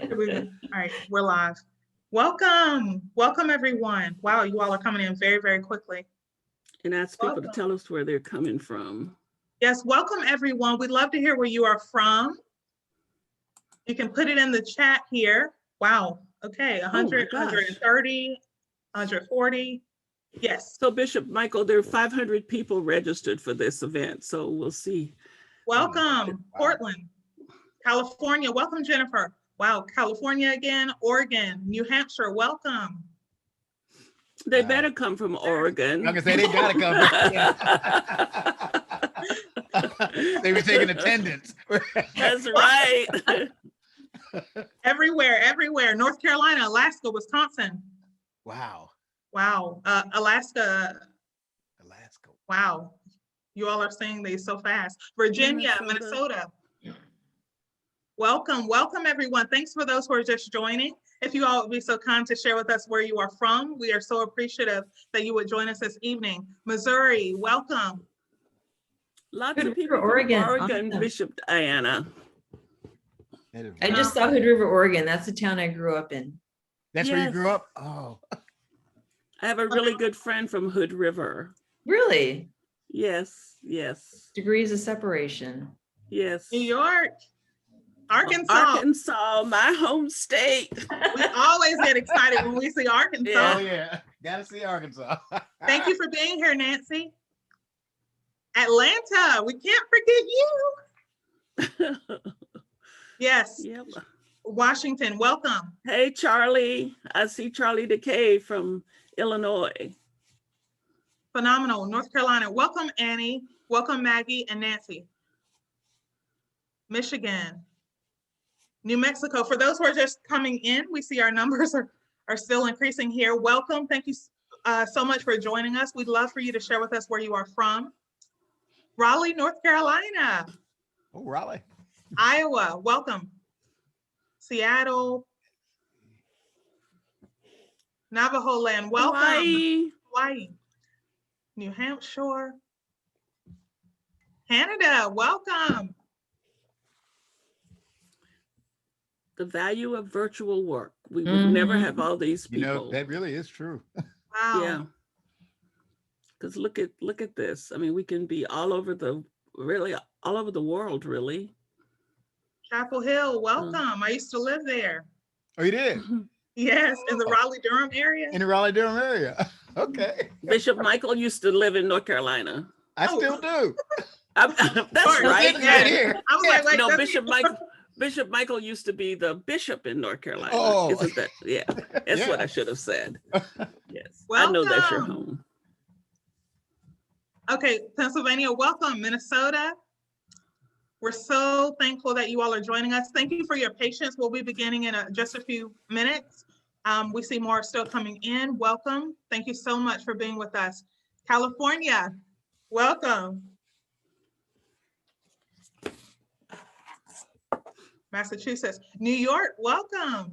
All right, we're live. Welcome everyone. Wow, you all are coming in very, very quickly. And ask people to tell us where they're coming from. Yes, welcome everyone. We'd love to hear where you are from. You can put it in the chat here. Wow, okay, 100, 130, 140. Yes. So Bishop Michael, there are 500 people registered for this event, so we'll see. Welcome, Portland, California. Welcome, Jennifer. Wow, California again, Oregon, New Hampshire, welcome. They better come from Oregon. I'm gonna say they gotta come. They were taking attendance. That's right. Everywhere. North Carolina, Alaska, Wisconsin. Wow. Alaska. Wow. You all are saying these so fast. Virginia, Minnesota. Welcome everyone. Thanks for those who are just joining. If you all would be so kind to share with us where you are from, we are so appreciative that you would join us this evening. Missouri, welcome. Lots of people from Oregon, Bishop Diana. I just saw Hood River, Oregon. That's the town I grew up in. That's where you grew up? Oh. I have a really good friend from Hood River. Really? Yes. Degrees of separation. Yes. New York. Arkansas, my home state. We always get excited when we see Arkansas. Yeah. Oh yeah, gotta see Arkansas. Thank you for being here, Nancy. Atlanta, we can't forget you. Yes. Yep. Washington, welcome. Hey, Charlie. I see Charlie DeKay from Illinois. Phenomenal. North Carolina, welcome, Annie. Welcome, Maggie and Nancy. Michigan. New Mexico. For those who are just coming in, we see our numbers are still increasing here. Welcome. Thank you so much for joining us. We'd love for you to share with us where you are from. Raleigh, North Carolina. Oh, Raleigh. Iowa, welcome. Seattle. Navajo land, welcome. Hawaii. New Hampshire. Canada, welcome. The value of virtual work. We would never have all these people. You know, that really is true. Wow. Yeah. Because look at this. I mean, we can be all over the world, really. Chapel Hill, welcome. I used to live there. Oh, you did? Yes, in the Raleigh-Durham area. In the Raleigh-Durham area. Okay. Bishop Michael used to live in North Carolina. I still do. That's right. Right here. I was like, no, Bishop Michael used to be the bishop in North Carolina. Oh. Isn't that? Yeah, that's what I should have said. Yes, welcome. I know that's your home. Okay, Pennsylvania, welcome. Minnesota. We're so thankful that you all are joining us. Thank you for your patience. We'll be beginning in just a few minutes. We see more still coming in. Welcome. Thank you so much for being with us. California, welcome. Massachusetts. New York, welcome.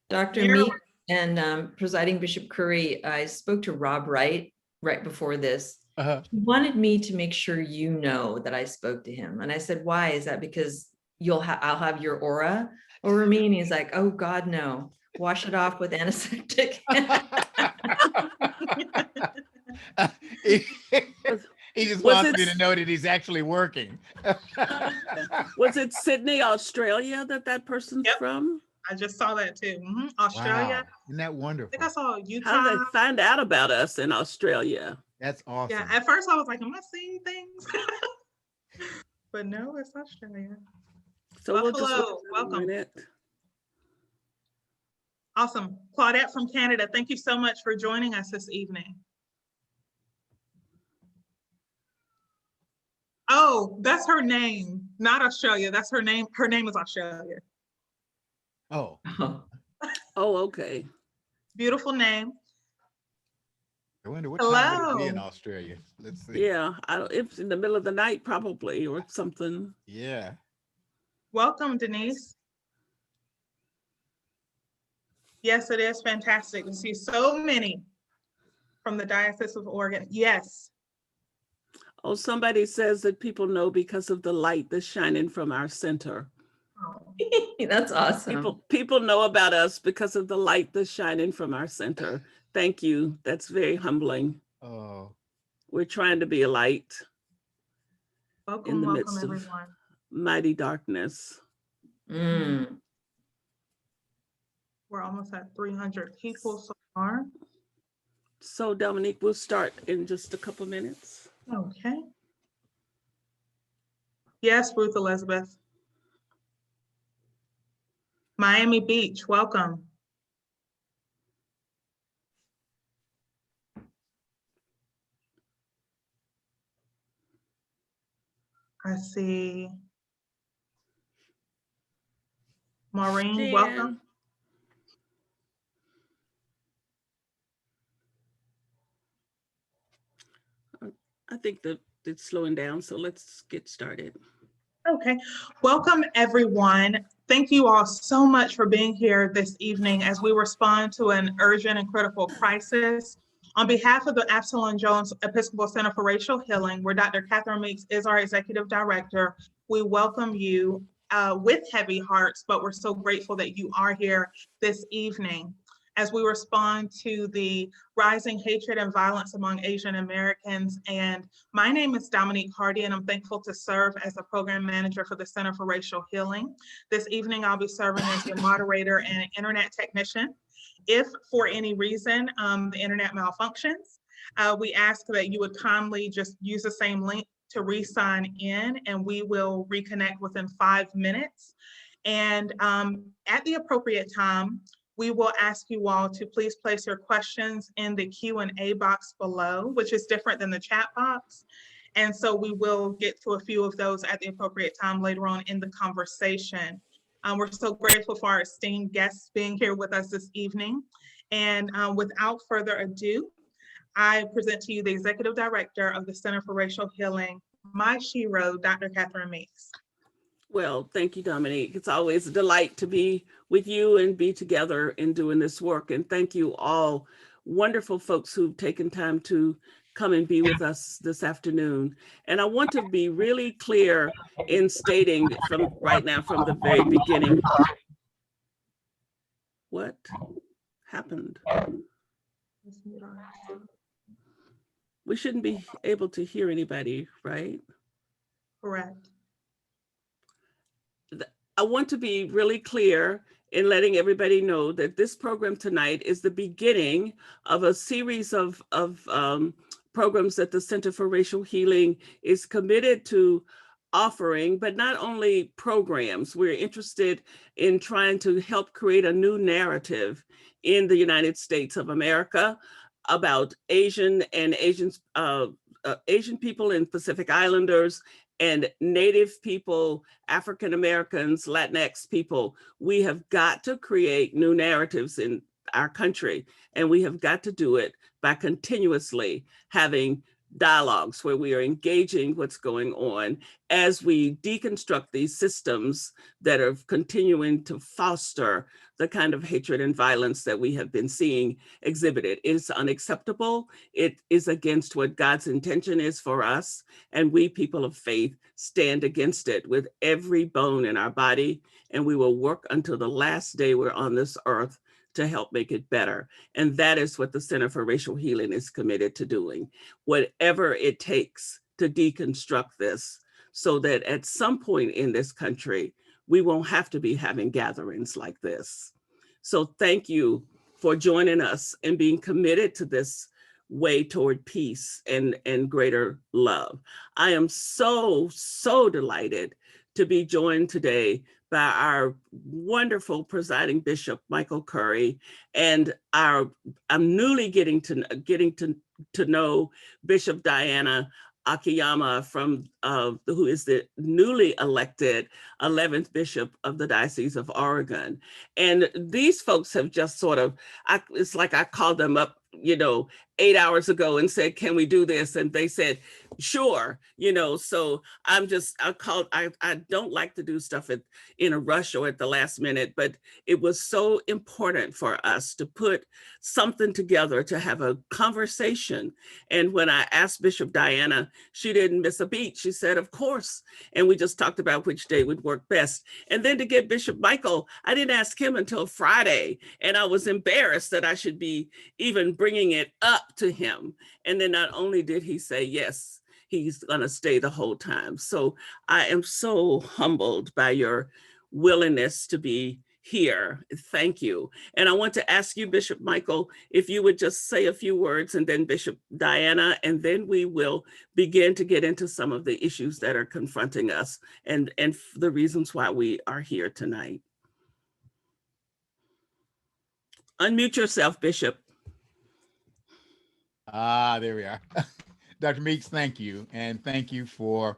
Dr. Meeks and Presiding Bishop Curry, I spoke to Rob right before this. He wanted me to make sure you know that I spoke to him. And I said, why? Is that because I'll have your aura over me? And he's like, oh God, no. Wash it off with antiseptic. He just wants me to know that he's actually working. Was it Sydney, Australia that person's from? I just saw that too. Australia. Wow. Isn't that wonderful? I think I saw Utah. How did they find out about us in Australia? That's awesome. Yeah, at first I was like, am I seeing things? But no, it's Australia. So Buffalo, welcome. Awesome. Claudette from Canada, thank you so much for joining us this evening. Oh, that's her name, not Australia. That's her name. Her name is Australia. Oh. Oh, okay. Beautiful name. I wonder what time would it be in Australia. Let's see. Yeah, it's in the middle of the night probably or something. Yeah. Welcome, Denise. Yes, it is fantastic to see so many from the Diocese of Oregon. Yes. Oh, somebody says that people know because of the light that's shining from our center. That's awesome. People know about us because of the light that's shining from our center. Thank you. That's very humbling. Oh, We're trying to be a light Welcome, in the welcome midst of everyone. mighty darkness. Mm. We're almost at 300 people so far. So Dominique, we'll start in just a couple minutes. Okay. Yes, Ruth Elizabeth. Miami Beach, welcome. I see. Maureen, Jan. welcome. I think that it's slowing down, so let's get started. Okay, welcome everyone. Thank you all so much for being here this evening as we respond to an urgent and critical crisis. On behalf of the Absalom Jones Episcopal Center for Racial Healing, where Dr. Catherine Meeks is our executive director, we welcome you with heavy hearts, but we're so grateful that you are here this evening as we respond to the rising hatred and violence among Asian Americans. And my name is Dominique Hardy, and I'm thankful to serve as the program manager for the Center for Racial Healing. This evening, I'll be serving as the moderator and an internet technician. If for any reason the internet malfunctions, we ask that you would kindly just use the same link to re-sign in, and we will reconnect within 5 minutes. And at the appropriate time, we will ask you all to please place your questions in the Q&A box below, which is different than the chat box. And so we will get to a few of those at the appropriate time later on in the conversation. We're so grateful for our esteemed guests being here with us this evening. And without further ado, I present to you the Executive Director of the Center for Racial Healing, my shero, Dr. Catherine Meeks. Well, thank you, Dominique. It's always a delight to be with you and be together in doing this work. And thank you all wonderful folks who've taken time to come and be with us this afternoon. And I want to be really clear in stating from right now, from the very beginning, what happened? We shouldn't be able to hear anybody, right? Correct. I want to be really clear in letting everybody know that this program tonight is the beginning of a series of programs that the Center for Racial Healing is committed to offering, but not only programs. We're interested in trying to help create a new narrative in the United States of America about Asian and Asian people and Pacific Islanders and Native people, African Americans, Latinx people. We have got to create new narratives in our country, and we have got to do it by continuously having dialogues where we are engaging what's going on as we deconstruct these systems that are continuing to foster the kind of hatred and violence that we have been seeing exhibited. It is unacceptable. It is against what God's intention is for us. And we, people of faith, stand against it with every bone in our body. And we will work until the last day we're on this earth to help make it better. And that is what the Center for Racial Healing is committed to doing, whatever it takes to deconstruct this so that at some point in this country, we won't have to be having gatherings like this. So thank you for joining us and being committed to this way toward peace and greater love. I am so delighted to be joined today by our wonderful presiding bishop, Michael Curry, and I'm newly getting to know Bishop Diana Akiyama who is the newly elected 11th Bishop of the Diocese of Oregon. And these folks have just sort of, it's like I called them up 8 hours ago and said, can we do this? And they said, sure, so I don't like to do stuff in a rush or at the last minute, but it was so important for us to put something together, to have a conversation. And when I asked Bishop Diana, she didn't miss a beat. She said, of course. And we just talked about which day would work best. And then to get Bishop Michael, I didn't ask him until Friday. And I was embarrassed that I should be even bringing it up to him. And then not only did he say yes, he's gonna stay the whole time. So I am so humbled by your willingness to be here. Thank you. And I want to ask you, Bishop Michael, if you would just say a few words, and then Bishop Diana, and then we will begin to get into some of the issues that are confronting us and the reasons why we are here tonight. Unmute yourself, Bishop. There we are. Dr. Meeks, thank you. And thank you for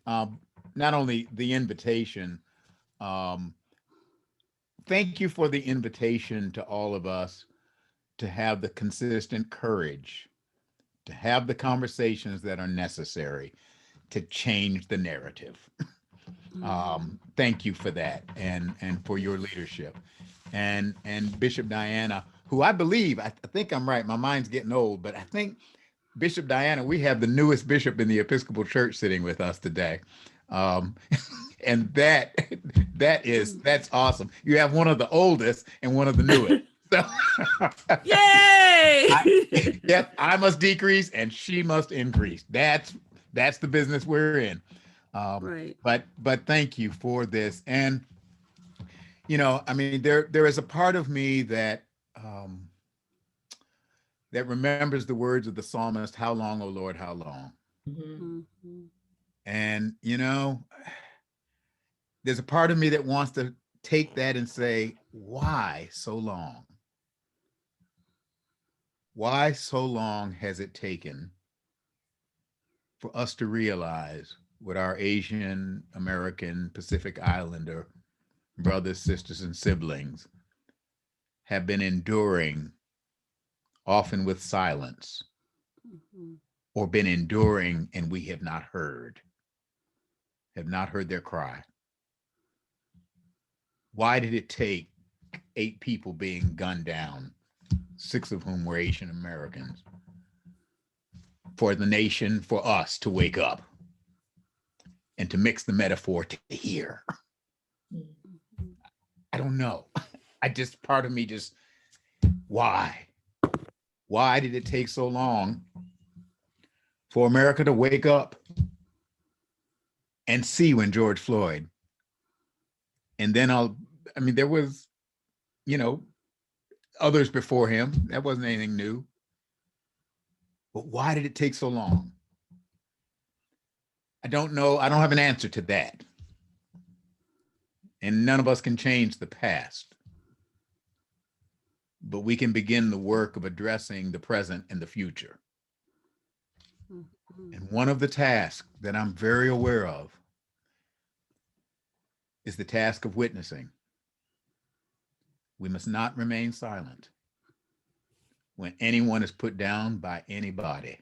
not only the invitation, thank you for the invitation to all of us to have the consistent courage, to have the conversations that are necessary to change the narrative. Thank you for that and for your leadership. And Bishop Diana, who I believe, I think I'm right, my mind's getting old, but I think Bishop Diana, we have the newest bishop in the Episcopal Church sitting with us today. And that's awesome. You have one of the oldest and one of the newest. So, yay! I must decrease and she must increase. That's the business we're in. Right. But thank you for this. And I mean, there is a part of me that that remembers the words of the psalmist, "How long, O Lord, how long?" Mhm. And there's a part of me that wants to take that and say, why so long? Why so long has it taken for us to realize what our Asian American Pacific Islander brothers, sisters, and siblings have been enduring, often with silence, or been enduring and we have not heard their cry? Why did it take 8 people being gunned down, 6 of whom were Asian Americans, for the nation, for us to wake up and to mix the metaphor to hear? I don't know. Part of me just, why? Why did it take so long for America to wake up and see when George Floyd? And then there was, others before him. That wasn't anything new. But why did it take so long? I don't know. I don't have an answer to that. And none of us can change the past. But we can begin the work of addressing the present and the future. And one of the tasks that I'm very aware of is the task of witnessing. We must not remain silent when anyone is put down by anybody.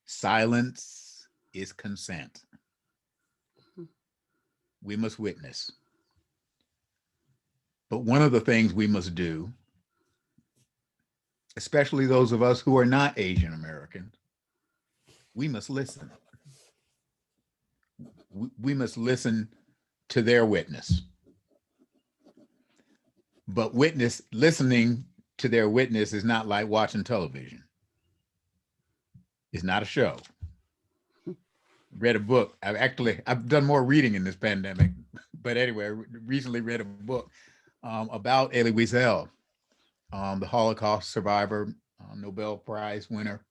Silence is consent. We must witness. But one of the things we must do, especially those of us who are not Asian Americans, we must listen. We must listen to their witness. But listening to their witness is not like watching television. It's not a show. Read a book. I've done more reading in this pandemic, but anyway, I recently read a book about Elie Wiesel, the Holocaust survivor, Nobel Prize winner,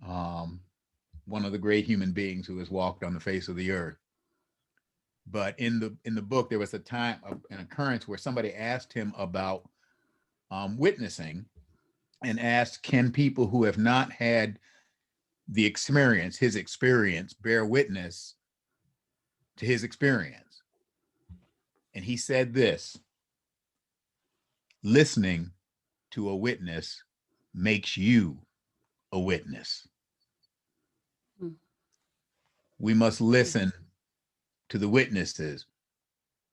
one of the great human beings who has walked on the face of the earth. But in the book, there was an occurrence where somebody asked him about witnessing, and asked, can people who have not had his experience, bear witness to his experience? And he said this: listening to a witness makes you a witness. Mm. We must listen to the witnesses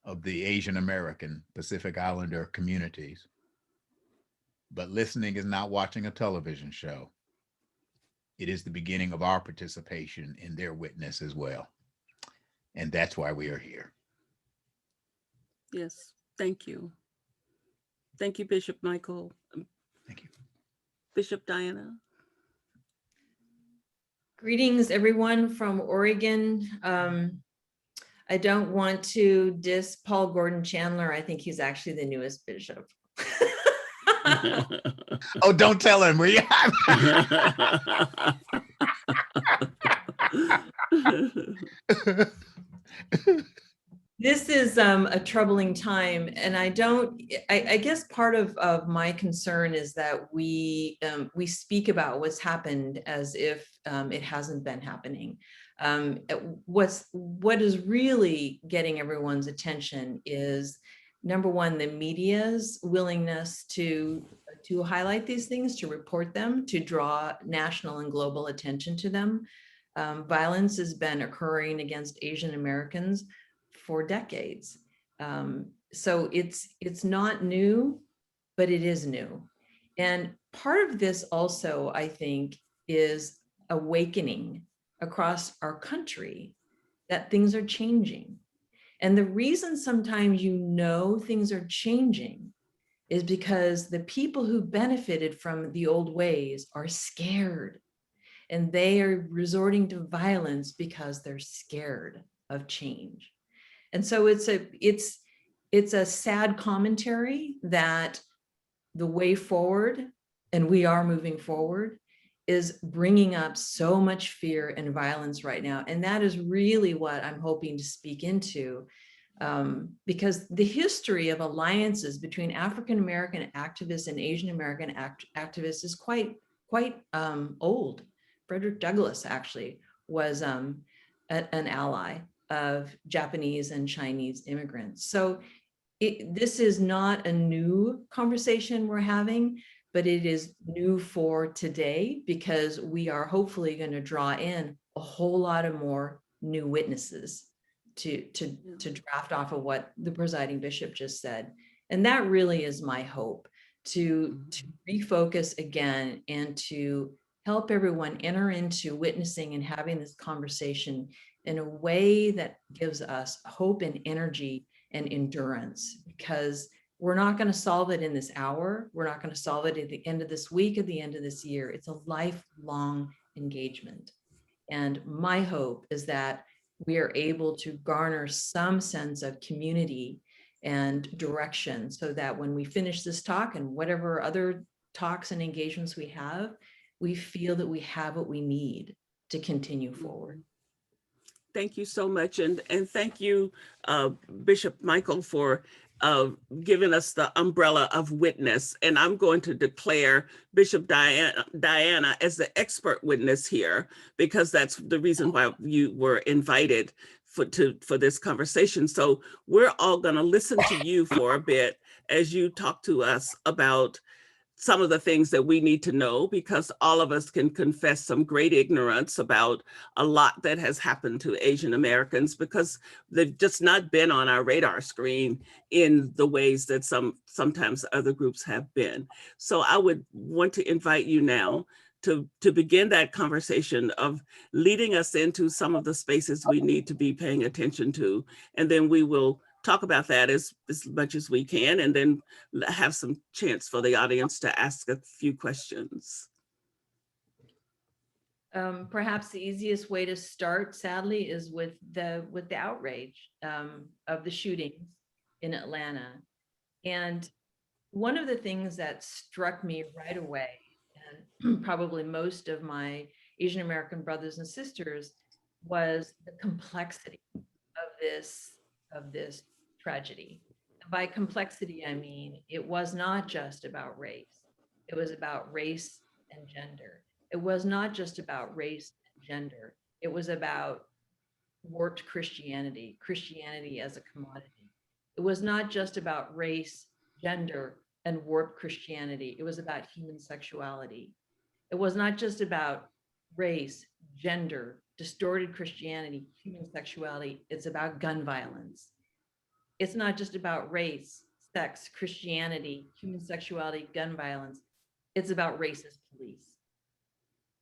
of the Asian American Pacific Islander communities. But listening is not watching a television show. It is the beginning of our participation in their witness as well. And that's why we are here. Yes, thank you. Thank you, Bishop Michael. Thank you. Bishop Diana. Greetings, everyone from Oregon. I don't want to diss Paul Gordon Chandler. I think he's actually the newest bishop. Oh, don't tell him, will you? This is a troubling time, and I guess part of my concern is that we speak about what's happened as if it hasn't been happening. What is really getting everyone's attention is, number one, the media's willingness to highlight these things, to report them, to draw national and global attention to them. Violence has been occurring against Asian Americans for decades. So it's not new, but it is new. And part of this also, I think, is awakening across our country that things are changing. And the reason sometimes things are changing is because the people who benefited from the old ways are scared, and they are resorting to violence because they're scared of change. And so it's a sad commentary that the way forward, and we are moving forward, is bringing up so much fear and violence right now. And that is really what I'm hoping to speak into, because the history of alliances between African-American activists and Asian American activists is quite old. Frederick Douglass actually was an ally of Japanese and Chinese immigrants. So this is not a new conversation we're having, but it is new for today, because we are hopefully going to draw in a whole lot of more new witnesses to draft off of what the presiding bishop just said. And that really is my hope, to refocus again and to help everyone enter into witnessing and having this conversation in a way that gives us hope and energy and endurance, because we're not going to solve it in this hour. We're not going to solve it at the end of this week, at the end of this year. It's a lifelong engagement. And my hope is that we are able to garner some sense of community and direction, so that when we finish this talk and whatever other talks and engagements we have, we feel that we have what we need to continue forward. Thank you so much. And thank you, Bishop Michael, for giving us the umbrella of witness. And I'm going to declare Bishop Diana as the expert witness here, because that's the reason why you were invited for this conversation. So we're all going to listen to you for a bit as you talk to us about some of the things that we need to know, because all of us can confess some great ignorance about a lot that has happened to Asian Americans, because they've just not been on our radar screen in the ways that sometimes other groups have been. So I would want to invite you now to begin that conversation of leading us into some of the spaces we need to be paying attention to, and then we will talk about that as much as we can, and then have some chance for the audience to ask a few questions. Perhaps the easiest way to start, sadly, is with the outrage of the shootings in Atlanta. And one of the things that struck me right away, and probably most of my Asian American brothers and sisters, was the complexity of this tragedy. By complexity, I mean, it was not just about race. It was about race and gender. It was not just about race and gender. It was about warped Christianity as a commodity. It was not just about race, gender, and warped Christianity. It was about human sexuality. It was not just about race, gender, distorted Christianity, human sexuality. It's about gun violence. It's not just about race, sex, Christianity, human sexuality, gun violence. It's about racist police.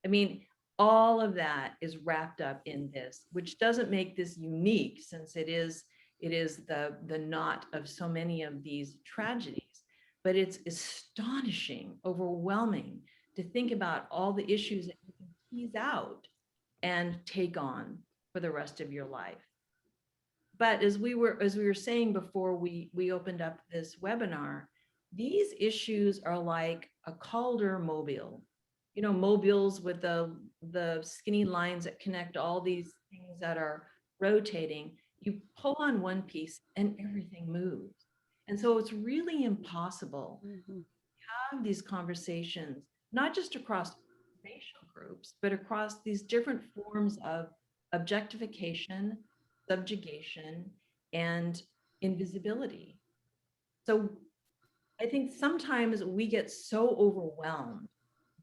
I mean, all of that is wrapped up in this, which doesn't make this unique, since it is the knot of so many of these tragedies. But it's astonishing, overwhelming to think about all the issues that you can tease out and take on for the rest of your life. But as we were saying before we opened up this webinar, these issues are like a Calder mobile. You know, mobiles with the skinny lines that connect all these things that are rotating. You pull on one piece and everything moves. And so it's really impossible to have these conversations, not just across racial groups, but across these different forms of objectification, subjugation, and invisibility. So I think sometimes we get so overwhelmed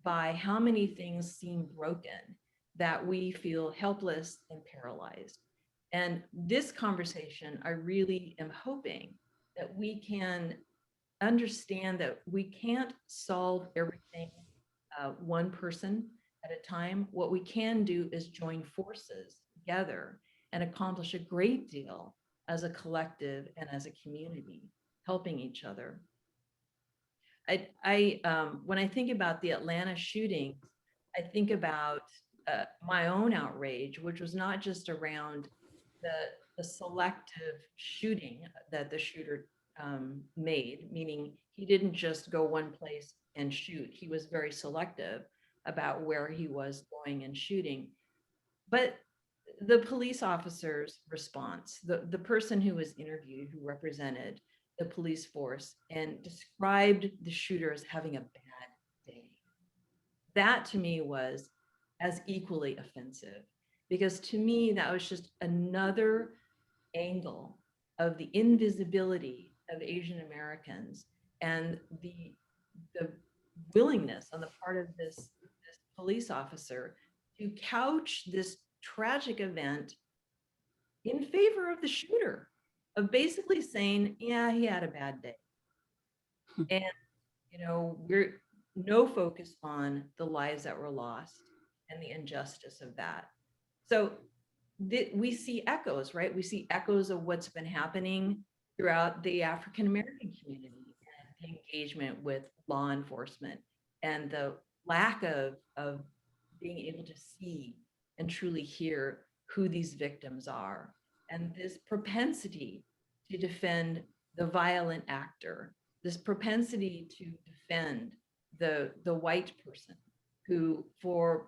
by how many things seem broken that we feel helpless and paralyzed. And this conversation, I really am hoping that we can understand that we can't solve everything one person at a time. What we can do is join forces together and accomplish a great deal as a collective and as a community, helping each other. When I think about the Atlanta shootings, I think about my own outrage, which was not just around the selective shooting that the shooter made, meaning he didn't just go one place and shoot. He was very selective about where he was going and shooting. But the police officer's response, the person who was interviewed, who represented the police force and described the shooter as having a bad day. That to me was as equally offensive, because to me, that was just another angle of the invisibility of Asian Americans and the willingness on the part of this police officer to couch this tragic event in favor of the shooter, of basically saying, yeah, he had a bad day. And, you know, we're no focus on the lives that were lost and the injustice of that. So we see echoes, right? We see echoes of what's been happening throughout the African American community, and the engagement with law enforcement and the lack of being able to see and truly hear who these victims are, and this propensity to defend the violent actor, this propensity to defend the white person who, for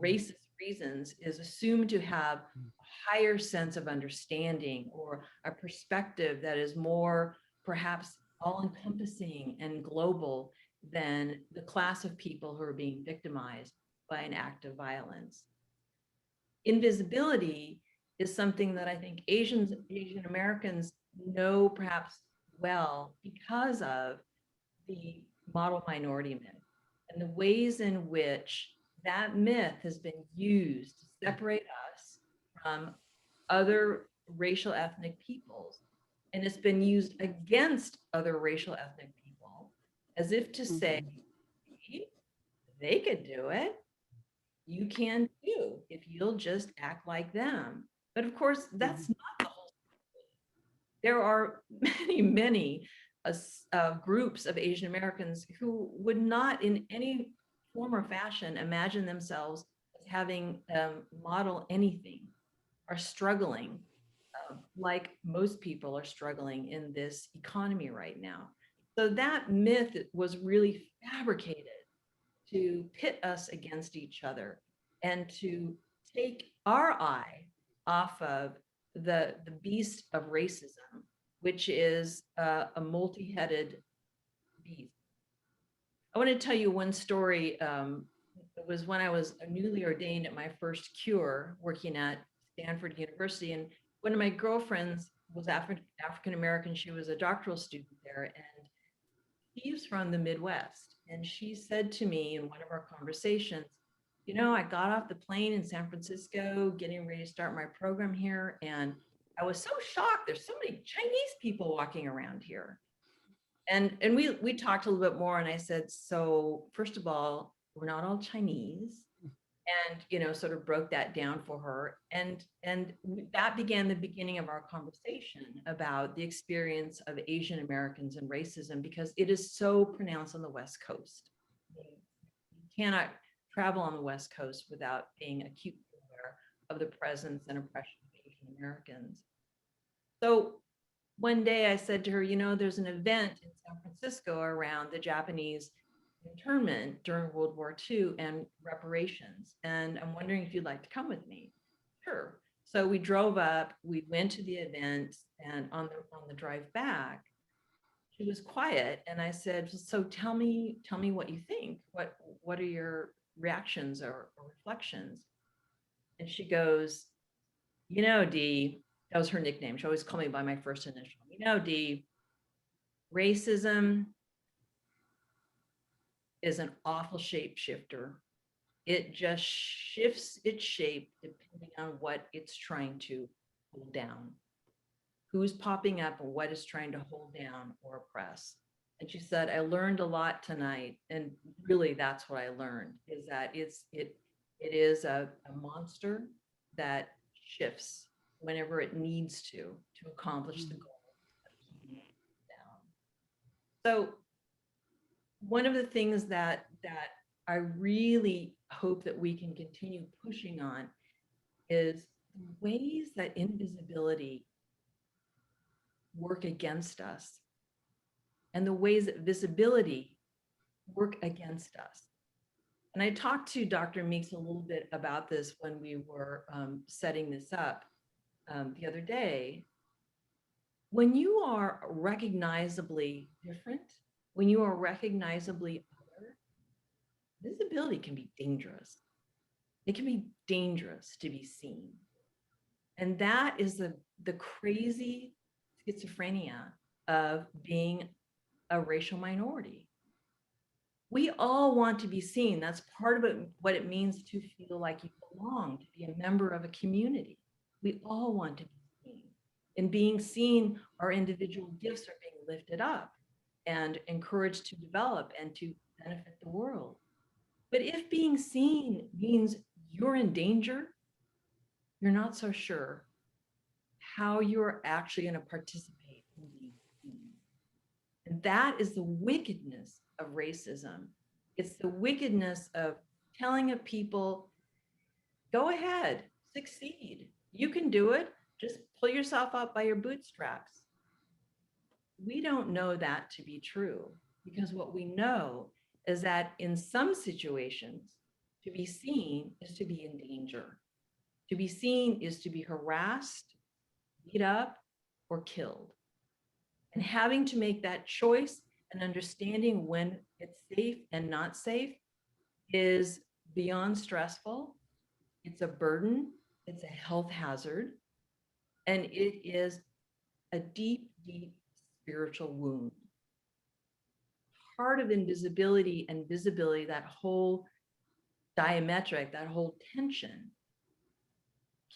racist reasons, is assumed to have a higher sense of understanding or a perspective that is more perhaps all-encompassing and global than the class of people who are being victimized by an act of violence. Invisibility is something that I think Asian Americans know perhaps well because of the model minority myth and the ways in which that myth has been used to separate us from other racial ethnic peoples. And it's been used against other racial ethnic people as if to say, hey, they could do it. You can too, if you'll just act like them. But of course, that's not the whole story. There are many groups of Asian Americans who would not in any form or fashion imagine themselves as having model anything, are struggling like most people are struggling in this economy right now. So that myth was really fabricated to pit us against each other and to take our eye off of the beast of racism, which is a multi-headed beast. I want to tell you one story. It was when I was newly ordained at my first cure working at Stanford University, and one of my girlfriends was African American. She was a doctoral student there, and She's from the Midwest. And she said to me in one of our conversations, you know, I got off the plane in San Francisco, getting ready to start my program here. And I was so shocked. There's so many Chinese people walking around here. And we talked a little bit more. And I said, so first of all, we're not all Chinese. And, you know, sort of broke that down for her. And that began the beginning of our conversation about the experience of Asian Americans and racism, because it is so pronounced on the West Coast. You cannot travel on the West Coast without being acutely aware of the presence and oppression of Asian Americans. So one day I said to her, you know, there's an event in San Francisco around the Japanese internment during World War II and reparations. And I'm wondering if you'd like to come with me. Sure. So we drove up, we went to the event, and on the drive back, she was quiet. And I said, so tell me what you think. What are your reactions or reflections? And she goes, you know, Dee, that was her nickname. She always called me by my first initial. You know, Dee, racism is an awful shapeshifter. It just shifts its shape depending on what it's trying to hold down, who's popping up and what it's trying to hold down or oppress. And she said, I learned a lot tonight. And really that's what I learned, is that it is a monster that shifts whenever it needs to accomplish the goal of keeping it down. So one of the things that I really hope that we can continue pushing on is the ways that invisibility work against us and the ways that visibility work against us. And I talked to Dr. Meeks a little bit about this when we were setting this up the other day. When you are recognizably different, when you are recognizably other, visibility can be dangerous. It can be dangerous to be seen. And that is the crazy schizophrenia of being a racial minority. We all want to be seen. That's part of it, what it means to feel like you belong, to be a member of a community. We all want to be seen. In being seen, our individual gifts are being lifted up and encouraged to develop and to benefit the world. But if being seen means you're in danger, you're not so sure how you're actually going to participate in being seen. And that is the wickedness of racism. It's the wickedness of telling a people, go ahead, succeed. You can do it. Just pull yourself up by your bootstraps. We don't know that to be true, because what we know is that in some situations, to be seen is to be in danger. To be seen is to be harassed, beat up, or killed. And having to make that choice and understanding when it's safe and not safe is beyond stressful. It's a burden, it's a health hazard, and it is a deep, deep spiritual wound. Part of invisibility and visibility, that whole diametric, that whole tension,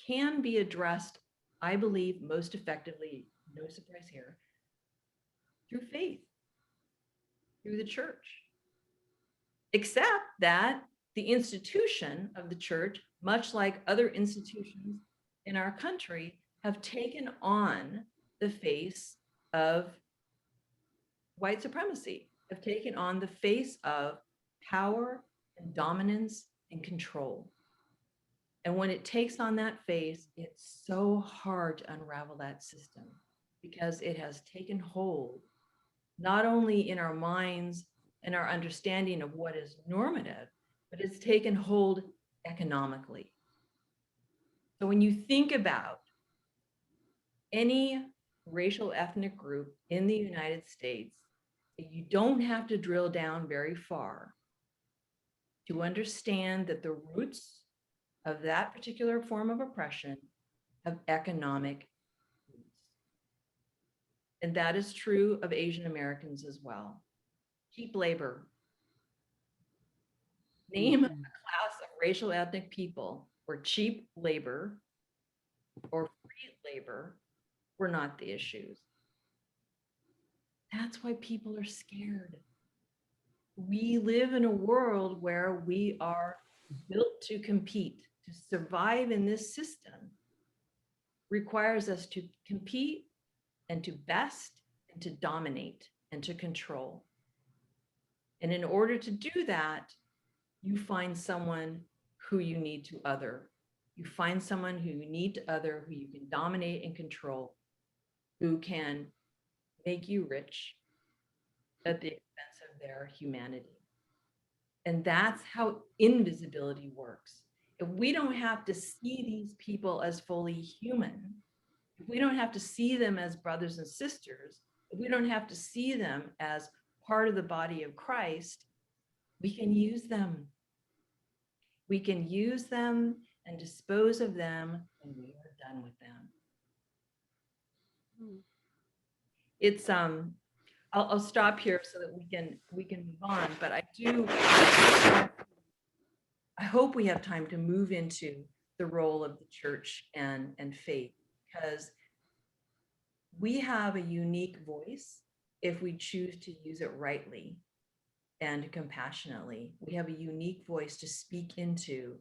can be addressed, I believe, most effectively, no surprise here, through faith, through the church. Except that the institution of the church, much like other institutions in our country, have taken on the face of white supremacy, have taken on the face of power and dominance and control. And when it takes on that face, it's so hard to unravel that system, because it has taken hold not only in our minds and our understanding of what is normative, but it's taken hold economically. So when you think about any racial ethnic group in the United States, you don't have to drill down very far to understand that the roots of that particular form of oppression have economic roots. And that is true of Asian Americans as well. cheap labor. Name a class of racial ethnic people where cheap labor or free labor were not the issues. That's why people are scared. We live in a world where we are built to compete. To survive in this system requires us to compete and to best and to dominate and to control. And in order to do that, you find someone who you need to other. You find someone who you need to other, who you can dominate and control, who can make you rich at the expense of their humanity. And that's how invisibility works. If we don't have to see these people as fully human, if we don't have to see them as brothers and sisters, if we don't have to see them as part of the body of Christ, we can use them. We can use them and dispose of them when we are done with them. It's I'll stop here so that we can move on, but I hope we have time to move into the role of the church and faith, because we have a unique voice if we choose to use it rightly and compassionately. We have a unique voice to speak into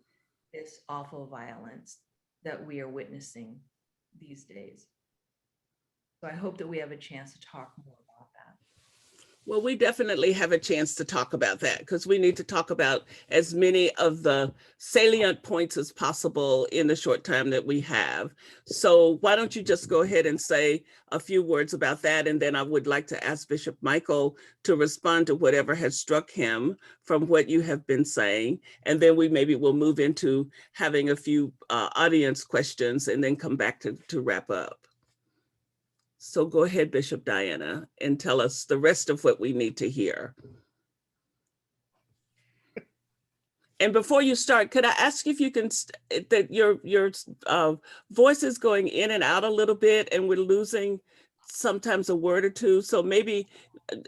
this awful violence that we are witnessing these days. So I hope that we have a chance to talk more about that. Well, we definitely have a chance to talk about that, because we need to talk about as many of the salient points as possible in the short time that we have. So why don't you just go ahead and say a few words about that, and then I would like to ask Bishop Michael to respond to whatever has struck him from what you have been saying, and then maybe we'll move into having a few audience questions and then come back to wrap up. So go ahead, Bishop Diana, and tell us the rest of what we need to hear. And before you start, could I ask if you can, that your voice is going in and out a little bit and we're losing sometimes a word or two. So maybe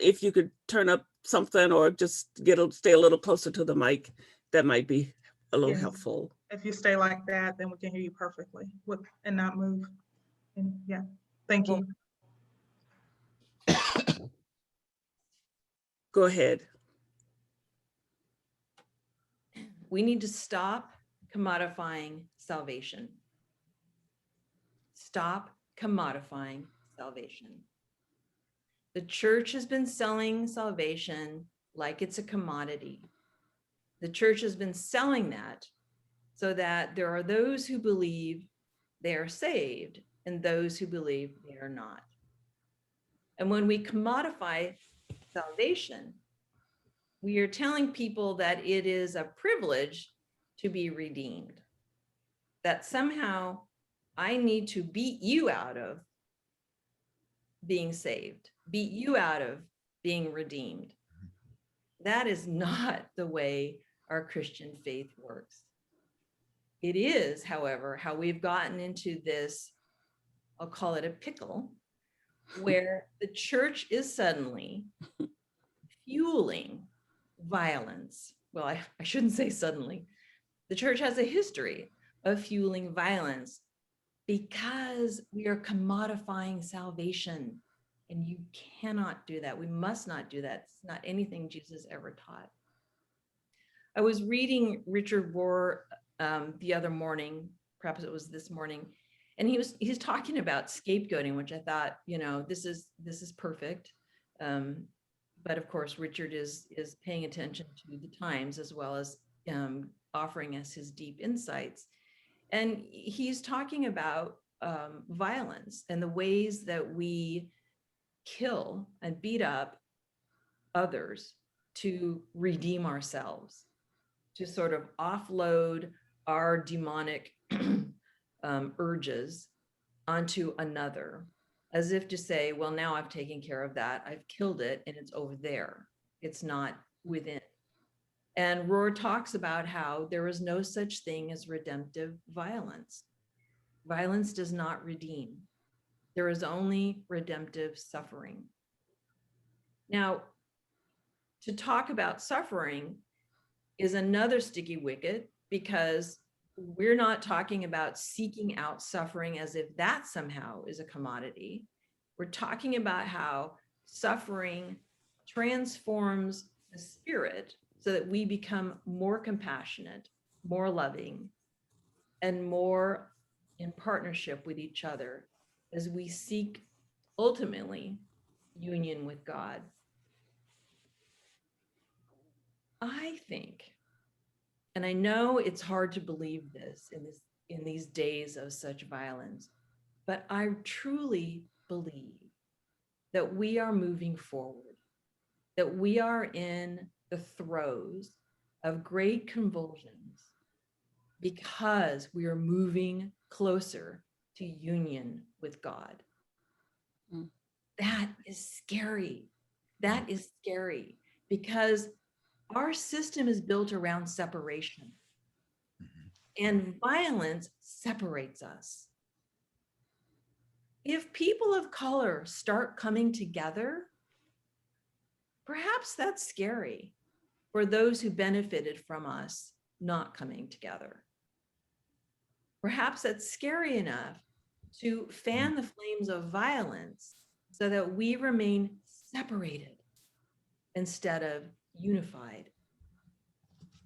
if you could turn up something or just stay a little closer to the mic, that might be a little helpful. If you stay like that, then we can hear you perfectly and not move. And yeah, thank you. Go ahead. We need to stop commodifying salvation. Stop commodifying salvation. The church has been selling salvation like it's a commodity. The church has been selling that so that there are those who believe they are saved and those who believe they are not. And when we commodify salvation, we are telling people that it is a privilege to be redeemed, that somehow I need to beat you out of being saved, beat you out of being redeemed. That is not the way our Christian faith works. It is, however, how we've gotten into this, I'll call it a pickle, where the church is suddenly fueling violence. Well, I shouldn't say suddenly. The church has a history of fueling violence because we are commodifying salvation. And you cannot do that. We must not do that. It's not anything Jesus ever taught. I was reading Richard Rohr the other morning, perhaps it was this morning, and he's talking about scapegoating, which I thought, this is perfect. But of course, Richard is paying attention to the times as well as offering us his deep insights. And he's talking about violence and the ways that we kill and beat up others to redeem ourselves, to sort of offload our demonic urges onto another, as if to say, well, now I've taken care of that. I've killed it and it's over there. It's not within. And Rohr talks about how there is no such thing as redemptive violence. Violence does not redeem. There is only redemptive suffering. Now, to talk about suffering is another sticky wicket, because we're not talking about seeking out suffering as if that somehow is a commodity. We're talking about how suffering transforms the spirit so that we become more compassionate, more loving, and more in partnership with each other as we seek ultimately union with God. I think, and I know it's hard to believe this in these days of such violence, but I truly believe that we are moving forward, that we are in the throes of great convulsions because we are moving closer to union with God. Mm. That is scary. That is scary because our system is built around separation, and violence separates us. If people of color start coming together, perhaps that's scary for those who benefited from us not coming together. Perhaps that's scary enough to fan the flames of violence so that we remain separated instead of unified.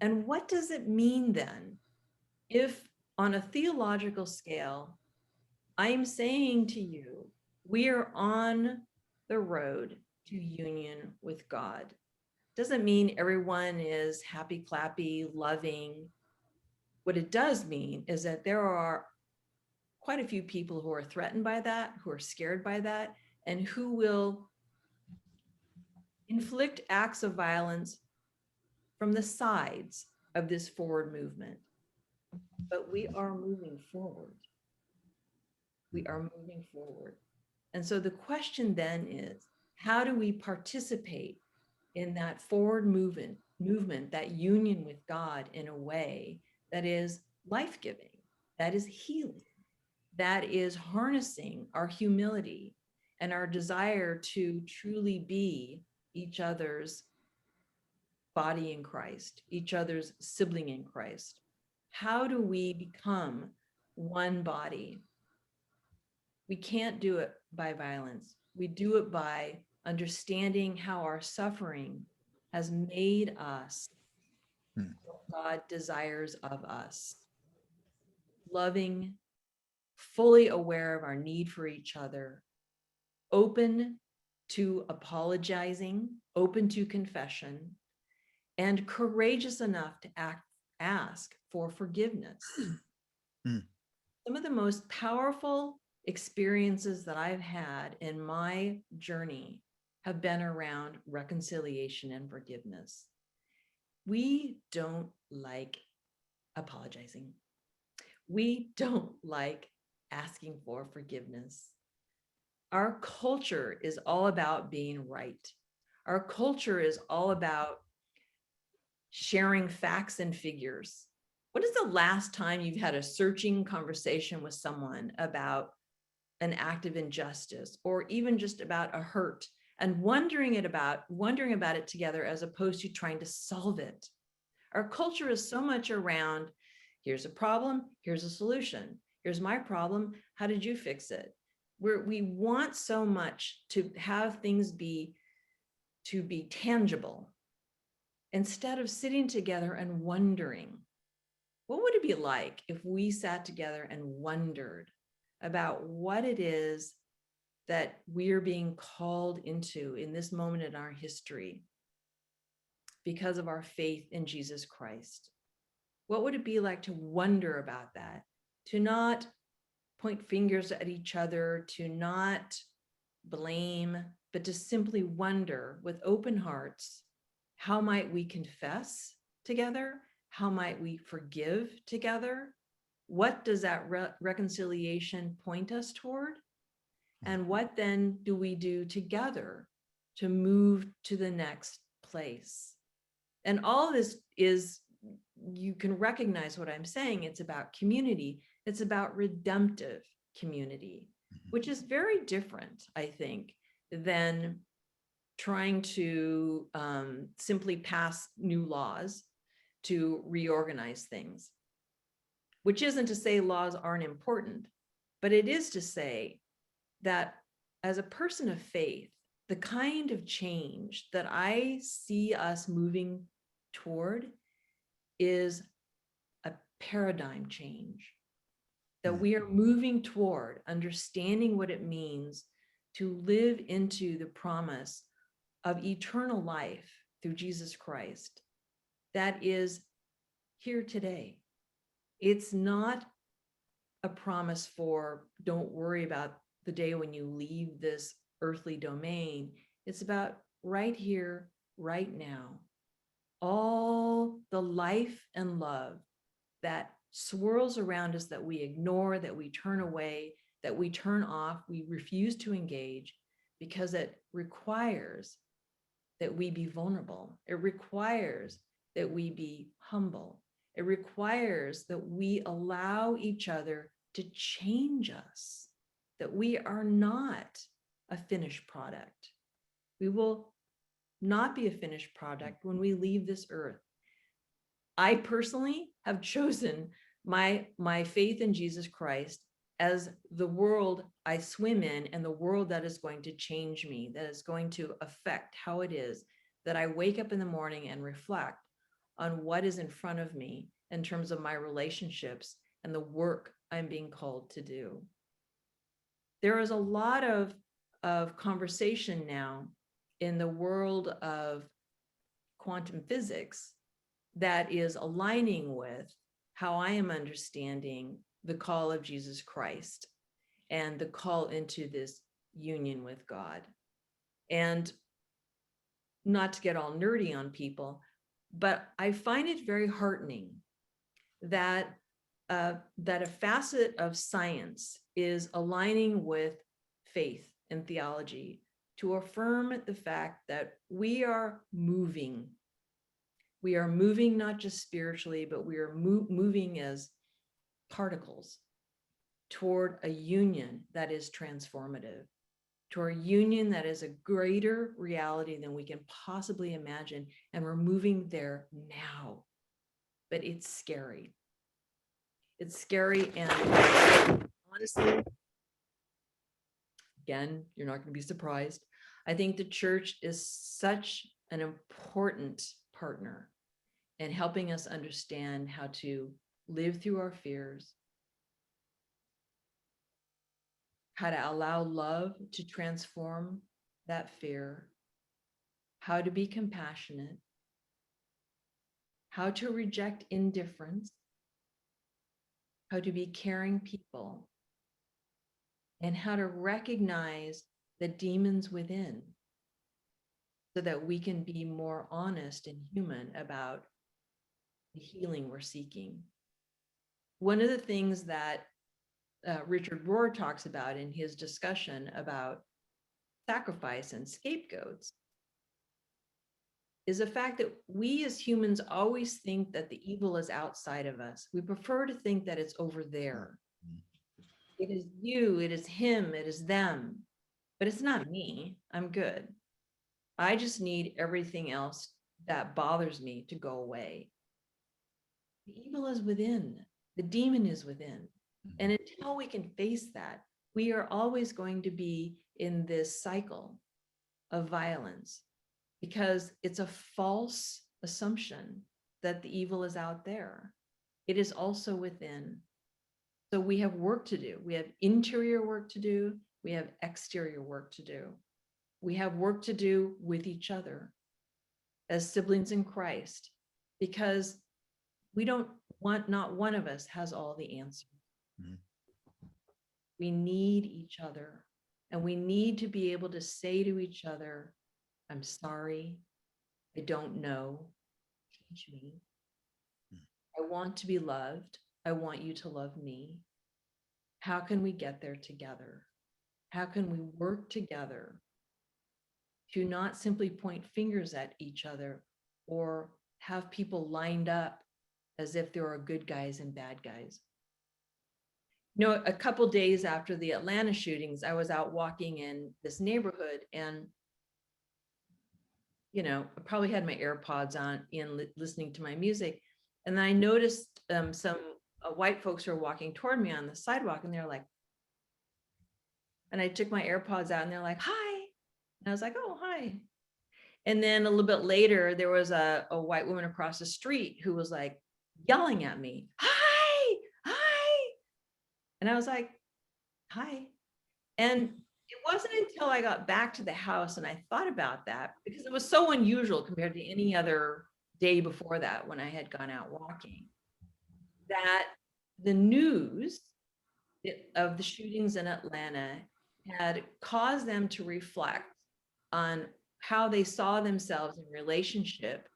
And what does it mean then if, on a theological scale, I'm saying to you, we are on the road to union with God? Doesn't mean everyone is happy, clappy, loving. What it does mean is that there are quite a few people who are threatened by that, who are scared by that, and who will inflict acts of violence from the sides of this forward movement. But we are moving forward. We are moving forward. And so the question then is, how do we participate in that forward movement, that union with God in a way that is life-giving, that is healing, that is harnessing our humility and our desire to truly be each other's body in Christ, each other's sibling in Christ? How do we become one body? We can't do it by violence. We do it by understanding how our suffering has made us what God desires of us. Loving, fully aware of our need for each other, open to apologizing, open to confession, and courageous enough to ask for forgiveness. Some of the most powerful experiences that I've had in my journey have been around reconciliation and forgiveness. We don't like apologizing. We don't like asking for forgiveness. Our culture is all about being right. Our culture is all about sharing facts and figures. What is the last time you've had a searching conversation with someone about an act of injustice, or even just about a hurt, and wondering about it together as opposed to trying to solve it? Our culture is so much around, here's a problem, here's a solution. Here's my problem, how did you fix it? We want so much to have things be tangible, instead of sitting together and wondering, what would it be like if we sat together and wondered about what it is that we're being called into in this moment in our history because of our faith in Jesus Christ? What would it be like to wonder about that? To not point fingers at each other, to not blame, but to simply wonder with open hearts, how might we confess together? How might we forgive together? What does that reconciliation point us toward? And what then do we do together to move to the next place? And all this is, you can recognize what I'm saying. It's about community. It's about redemptive community, which is very different, I think, than trying to simply pass new laws to reorganize things, which isn't to say laws aren't important, but it is to say that as a person of faith, the kind of change that I see us moving toward is a paradigm change, that we are moving toward understanding what it means to live into the promise of eternal life through Jesus Christ that is here today. It's not a promise for don't worry about the day when you leave this earthly domain. It's about right here, right now. All the life and love that swirls around us that we ignore, that we turn away, that we turn off, we refuse to engage because it requires that we be vulnerable. It requires that we be humble. It requires that we allow each other to change us, that we are not a finished product. We will not be a finished product when we leave this earth. I personally have chosen my faith in Jesus Christ as the world I swim in and the world that is going to change me, that is going to affect how it is that I wake up in the morning and reflect on what is in front of me in terms of my relationships and the work I'm being called to do. There is a lot of conversation now in the world of quantum physics that is aligning with how I am understanding the call of Jesus Christ and the call into this union with God. And not to get all nerdy on people, but I find it very heartening that that a facet of science is aligning with faith and theology to affirm the fact that we are moving. We are moving not just spiritually, but we are moving as particles toward a union that is transformative, toward a union that is a greater reality than we can possibly imagine. And we're moving there now, but it's scary. It's scary. And honestly, again, you're not going to be surprised. I think the church is such an important partner in helping us understand how to live through our fears, how to allow love to transform that fear, how to be compassionate, how to reject indifference, how to be caring people, and how to recognize the demons within so that we can be more honest and human about the healing we're seeking. One of the things that Richard Rohr talks about in his discussion about sacrifice and scapegoats is the fact that we as humans always think that the evil is outside of us. We prefer to think that it's over there. It is you, it is him, it is them, but it's not me. I'm good. I just need everything else that bothers me to go away. The evil is within. The demon is within. And until we can face that, we are always going to be in this cycle of violence because it's a false assumption that the evil is out there. It is also within. So we have work to do. We have interior work to do. We have exterior work to do. We have work to do with each other as siblings in Christ, because we don't want, not one of us has all the answers. Mm-hmm. We need each other, and we need to be able to say to each other, I'm sorry, I don't know, teach me. I want to be loved. I want you to love me. How can we get there together? How can we work together to not simply point fingers at each other or have people lined up as if there are good guys and bad guys? You know, a couple days after the Atlanta shootings, I was out walking in this neighborhood, and I probably had my AirPods on and listening to my music. And then I noticed some white folks were walking toward me on the sidewalk, and they're like, and I took my AirPods out and they're like, hi. And I was like, oh, hi. And then a little bit later, there was a white woman across the street who was like yelling at me, hi, hi. And I was like, hi. And it wasn't until I got back to the house and I thought about that, because it was so unusual compared to any other day before that when I had gone out walking, that the news of the shootings in Atlanta had caused them to reflect on how they saw themselves in relationship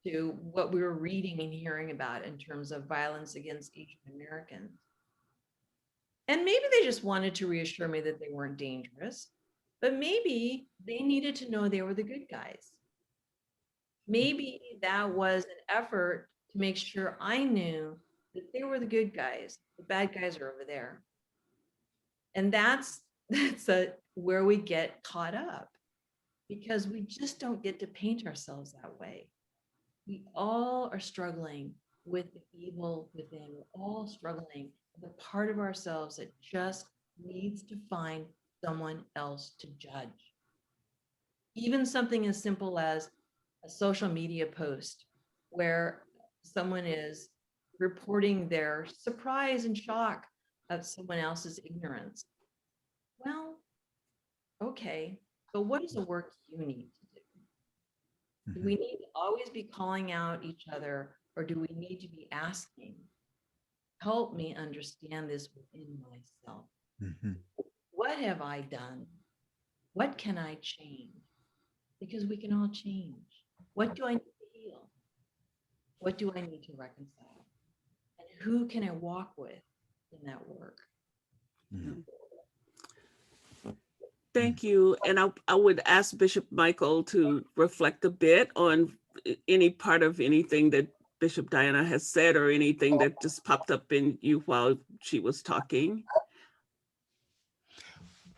to what we were reading and hearing about in terms of violence against Asian Americans. And maybe they just wanted to reassure me that they weren't dangerous, but maybe they needed to know they were the good guys. Maybe that was an effort to make sure I knew that they were the good guys. The bad guys are over there. And that's where we get caught up, because we just don't get to paint ourselves that way. We all are struggling with the evil within. We're all struggling with a part of ourselves that just needs to find someone else to judge. Even something as simple as a social media post where someone is reporting their surprise and shock at someone else's ignorance. Well, okay, but what is the work you need to do? Do we need to always be calling out each other, or do we need to be asking, help me understand this within myself? What have I done? What can I change? Because we can all change. What do I need to heal? What do I need to reconcile? And who can I walk with in that work? Thank you. And I would ask Bishop Michael to reflect a bit on any part of anything that Bishop Diana has said, or anything that just popped up in you while she was talking.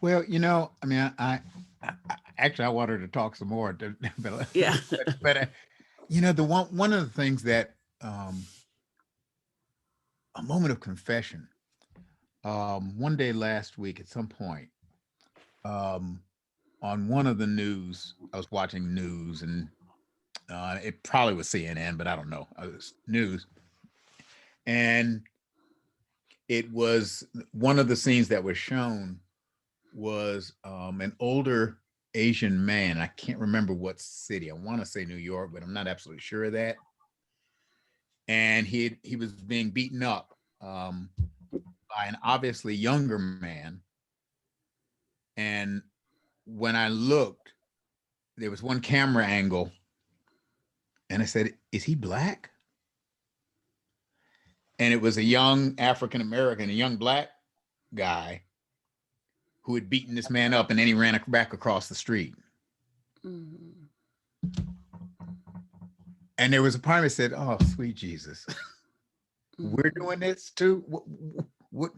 Well, I mean, I actually I want her to talk some more. But, Yeah. but one of the things that a moment of confession. One day last week at some point, on one of the news, I was watching news, and it probably was CNN, but I don't know. It was news. And it was one of the scenes that was shown was an older Asian man. I can't remember what city. I want to say New York, but I'm not absolutely sure of that. And he was being beaten up by an obviously younger man. And when I looked, there was one camera angle, and I said, is he Black? And it was a young African-American, a young Black guy who had beaten this man up, and then he ran back across the street. And there was a part of me that said, oh, sweet Jesus, we're doing this too? What?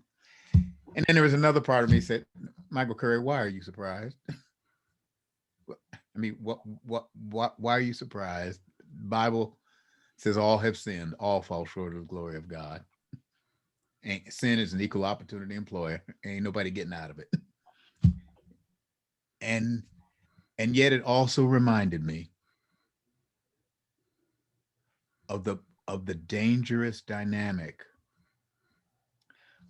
And then there was another part of me that said, Michael Curry, why are you surprised? I mean, why are you surprised? The Bible says all have sinned, all fall short of the glory of God. And sin is an equal opportunity employer. Ain't nobody getting out of it. And yet it also reminded me of the dangerous dynamic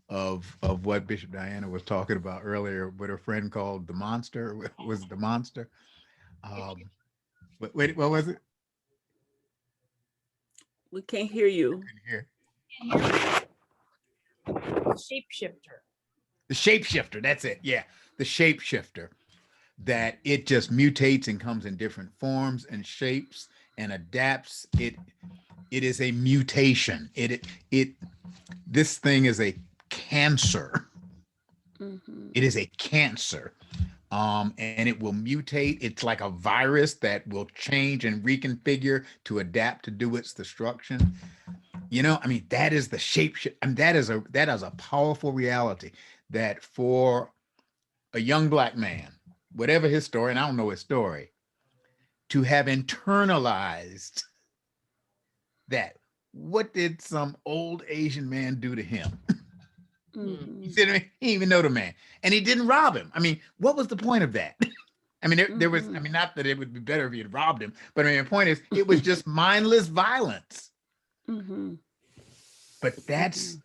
of what Bishop Diana was talking about earlier, with her friend called the monster. Was the monster? Wait, what was it? We can't hear you. Shapeshifter. The shapeshifter, that's it. Yeah, the shapeshifter. That it just mutates and comes in different forms and shapes and adapts. It is a mutation. This thing is a cancer. It is a cancer. And it will mutate. It's like a virus that will change and reconfigure to adapt to do its destruction. I mean, that is the shapeshift. I mean, that is a powerful reality, that for a young Black man, whatever his story, and I don't know his story, to have internalized that. What did some old Asian man do to him? You see what I mean? He didn't even know the man, and he didn't rob him. I mean, what was the point of that? I mean, there was, I mean, not that it would be better if he had robbed him, but I mean, the point is, it was just mindless violence. But that's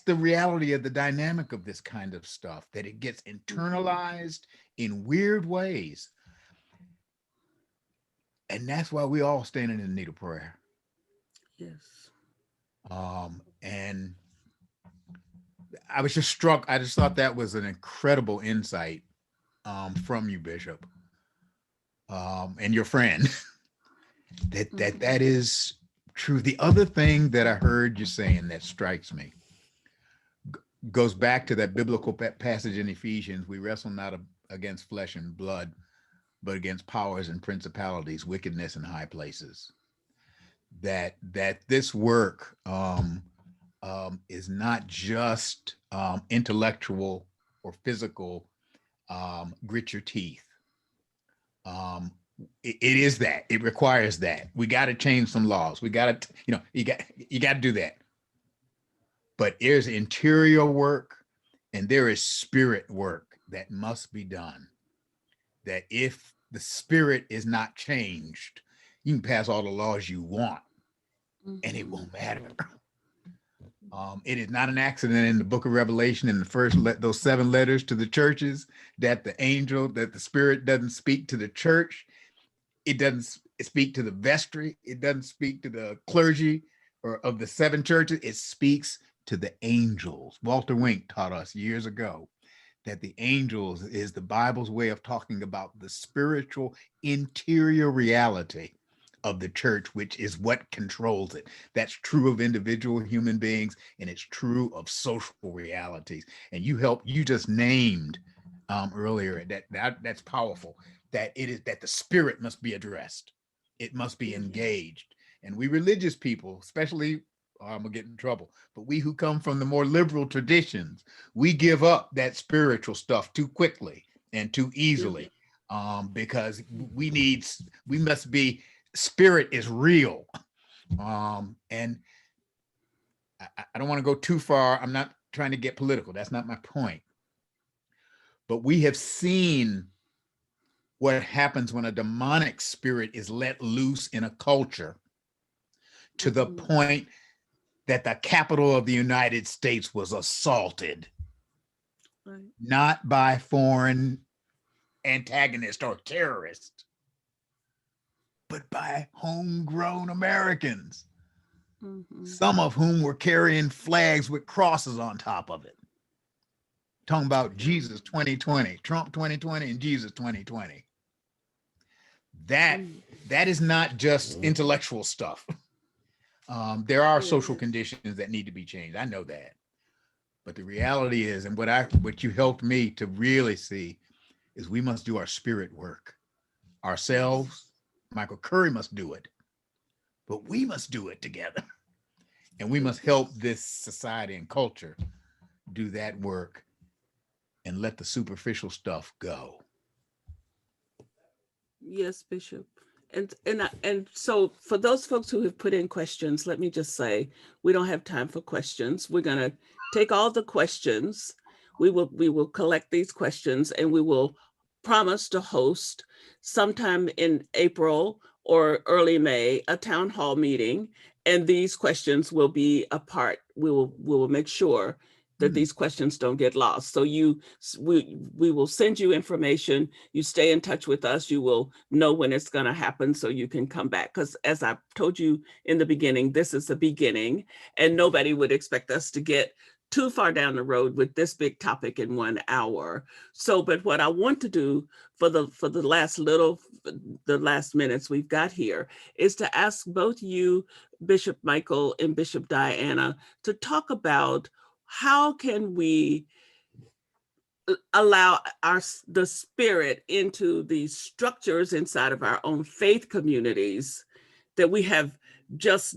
the reality of the dynamic of this kind of stuff, that it gets internalized in weird ways. And that's why we all standing in need of prayer. Yes. And I was just struck. I just thought that was an incredible insight from you, Bishop, and your friend. that is true. The other thing that I heard you saying that strikes me goes back to that biblical passage in Ephesians. We wrestle not against flesh and blood, but against powers and principalities, wickedness in high places. That this work is not just intellectual or physical, grit your teeth. It is that. It requires that. We got to change some laws. We got to, you got to do that. But there's interior work and there is spirit work that must be done. That if the spirit is not changed, you can pass all the laws you want and it won't matter. It is not an accident in the book of Revelation, in the first those 7 letters to the churches, that the spirit doesn't speak to the church. It doesn't speak to the vestry. It doesn't speak to the clergy or of the 7 churches. It speaks to the angels. Walter Wink taught us years ago that the angels is the Bible's way of talking about the spiritual interior reality of the church, which is what controls it. That's true of individual human beings, and it's true of social realities. And you just named earlier that's powerful, that it is that the spirit must be addressed. It must be engaged. And we religious people, especially, I'm gonna get in trouble, but we who come from the more liberal traditions, we give up that spiritual stuff too quickly and too easily, because we must be, spirit is real. And I don't want to go too far. I'm not trying to get political. That's not my point. But we have seen what happens when a demonic spirit is let loose in a culture, to the point that the capital of the United States was assaulted, not by foreign antagonists or terrorists, but by homegrown Americans, some of whom were carrying flags with crosses on top of it. Talking about Jesus 2020, Trump 2020, and Jesus 2020. That is not just intellectual stuff. There are social conditions that need to be changed. I know that. But the reality is, and what you helped me to really see, is we must do our spirit work ourselves. Michael Curry must do it, but we must do it together. And we must help this society and culture do that work and let the superficial stuff go. Yes, Bishop. And so for those folks who have put in questions, let me just say, we don't have time for questions. We're going to take all the questions. We will collect these questions, and we will promise to host sometime in April or early May a town hall meeting, and these questions will be a part. We will make sure that these questions don't get lost. So we will send you information. You stay in touch with us. You will know when it's going to happen, so you can come back. Because as I told you in the beginning, this is the beginning, and nobody would expect us to get too far down the road with this big topic in 1 hour. So, but what I want to do for the last minutes we've got here is to ask both you, Bishop Michael and Bishop Diana, to talk about how can we allow the spirit into these structures inside of our own faith communities that we have just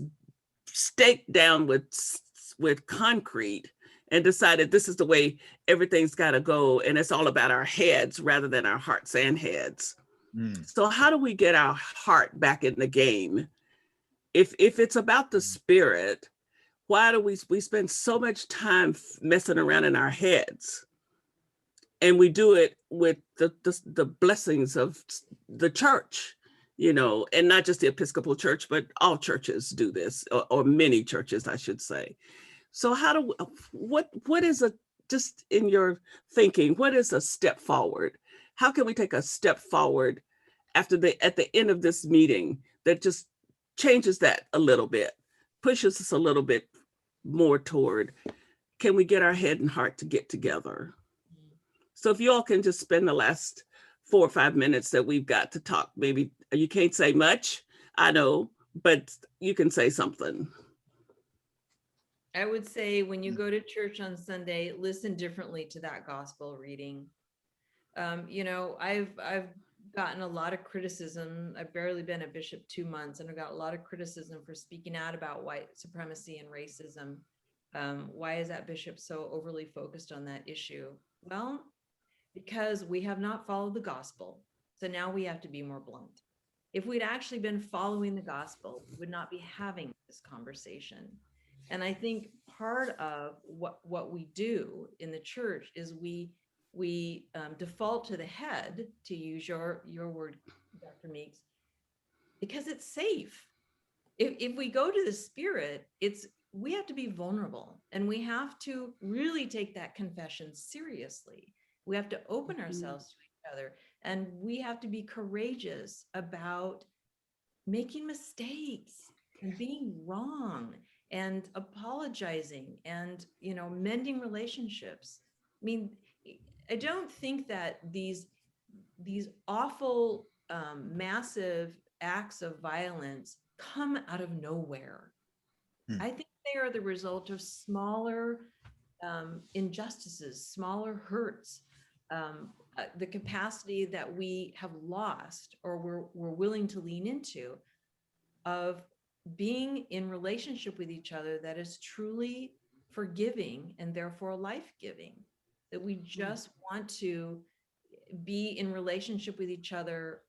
staked down with concrete and decided this is the way everything's got to go, and it's all about our heads rather than our hearts and heads. So how do we get our heart back in the game? If it's about the spirit, why do we spend so much time messing around in our heads? And we do it with the blessings of the church, you know, and not just the Episcopal Church, but all churches do this, or many churches, I should say. So what is just in your thinking, what is a step forward? How can we take a step forward at the end of this meeting that just changes that a little bit, pushes us a little bit more toward, can we get our head and heart to get together? So if you all can just spend the last 4 or 5 minutes that we've got to talk, maybe you can't say much, I know, but you can say something. I would say when you go to church on Sunday, listen differently to that gospel reading. You know, I've gotten a lot of criticism. I've barely been a bishop 2 months, and I've got a lot of criticism for speaking out about white supremacy and racism. Why is that bishop so overly focused on that issue? Well, because we have not followed the gospel. So now we have to be more blunt. If we'd actually been following the gospel, we would not be having this conversation. And I think part of what we do in the church is we default to the head, to use your word, Dr. Meeks, because it's safe. If we go to the spirit, we have to be vulnerable, and we have to really take that confession seriously. We have to open ourselves to each other, and we have to be courageous about making mistakes and being wrong and apologizing and, you know, mending relationships. I mean, I don't think that these awful, massive acts of violence come out of nowhere. I think they are the result of smaller injustices, smaller hurts, the capacity that we have lost or we're willing to lean into of being in relationship with each other that is truly forgiving and therefore life-giving, that we just want to be in relationship with each other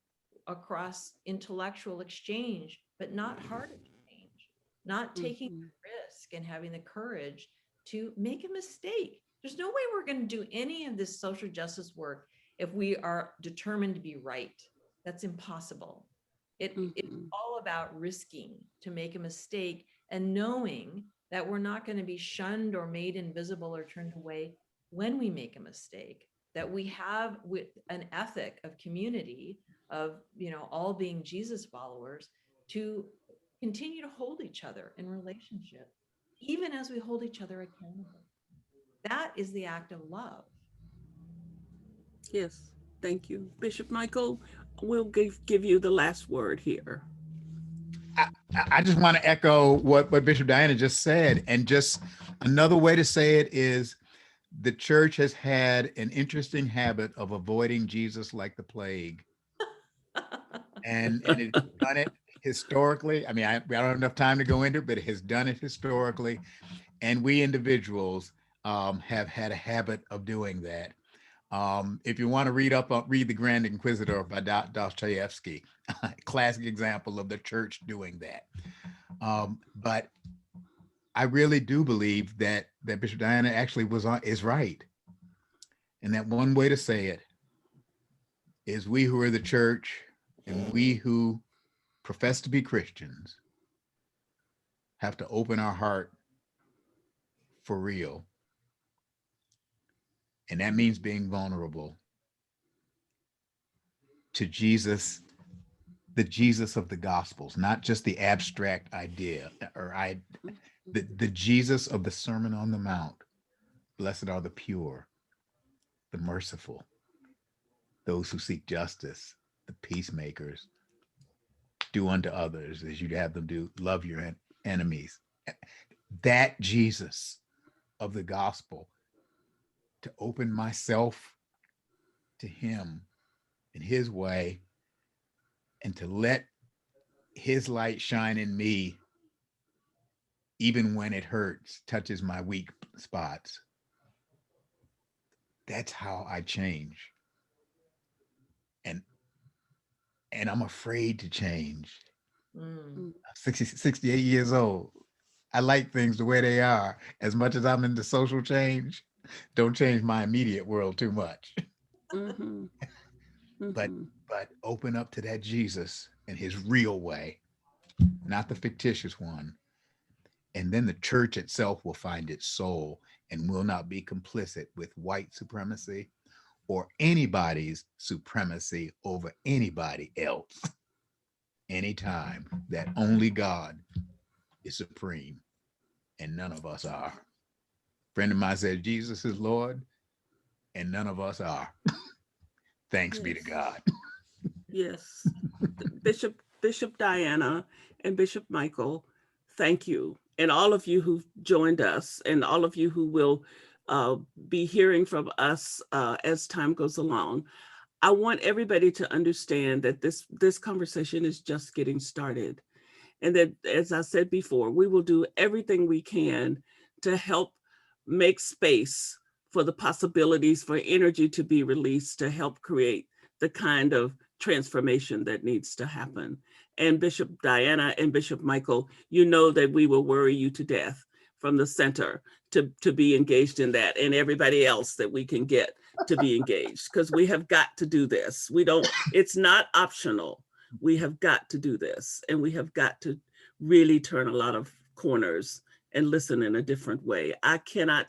across intellectual exchange, but not hard exchange, not taking the risk and having the courage to make a mistake. There's no way we're going to do any of this social justice work if we are determined to be right. That's impossible. It's all about risking to make a mistake and knowing that we're not going to be shunned or made invisible or turned away when we make a mistake, that we have with an ethic of community of, you know, all being Jesus followers, to continue to hold each other in relationship, even as we hold each other accountable. That is the act of love. Yes, thank you. Bishop Michael, we'll give you the last word here. I just want to echo what Bishop Diana just said. And just another way to say it is, the church has had an interesting habit of avoiding Jesus like the plague. And it's done it historically. I mean, I don't have enough time to go into it, but it has done it historically. And we individuals have had a habit of doing that. If you want to read The Grand Inquisitor by Dostoevsky, classic example of the church doing that. But I really do believe that Bishop Diana actually is right. And that one way to say it is, we who are the church and we who profess to be Christians have to open our heart for real. And that means being vulnerable to Jesus, the Jesus of the Gospels, not just the abstract idea the Jesus of the Sermon on the Mount. Blessed are the pure, the merciful, those who seek justice, the peacemakers. Do unto others as you'd have them do. Love your enemies. That Jesus of the gospel, to open myself to him in his way, and to let his light shine in me, even when it hurts, touches my weak spots. That's how I change. And and I'm afraid to change. Mm. I'm 68 years old. I like things the way they are. As much as I'm into social change, don't change my immediate world too much. Mm-hmm. Mm-hmm. But open up to that Jesus and his real way, not the fictitious one. And then the church itself will find its soul and will not be complicit with white supremacy or anybody's supremacy over anybody else. Anytime that only God is supreme and none of us are. A friend of mine said, Jesus is Lord and none of us are. Thanks be to God. Yes. Bishop Diana and Bishop Michael, thank you. And all of you who've joined us and all of you who will be hearing from us as time goes along. I want everybody to understand that this conversation is just getting started. And that, as I said before, we will do everything we can to help make space for the possibilities for energy to be released to help create the kind of transformation that needs to happen. And Bishop Diana and Bishop Michael, you know that we will worry you to death from the center to be engaged in that, and everybody else that we can get to be engaged, because we have got to do this. It's not optional. We have got to do this, and we have got to really turn a lot of corners and listen in a different way. I cannot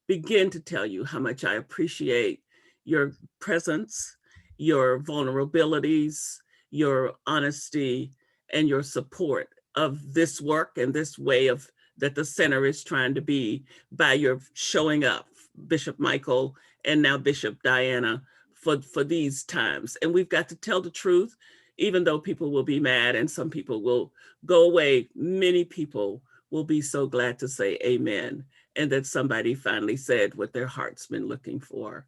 begin to tell you how much I appreciate your presence, your vulnerabilities, your honesty, and your support of this work and this way of that the center is trying to be by your showing up, Bishop Michael and now Bishop Diana, for these times. And we've got to tell the truth, even though people will be mad and some people will go away. Many people will be so glad to say amen, and that somebody finally said what their heart's been looking for.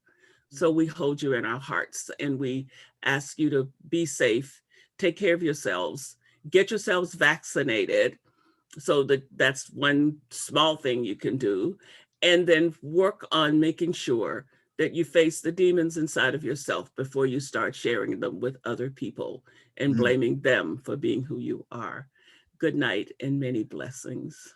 So we hold you in our hearts and we ask you to be safe, take care of yourselves, get yourselves vaccinated. So that's one small thing you can do. And then work on making sure that you face the demons inside of yourself before you start sharing them with other people and blaming them for being who you are. Good night and many blessings.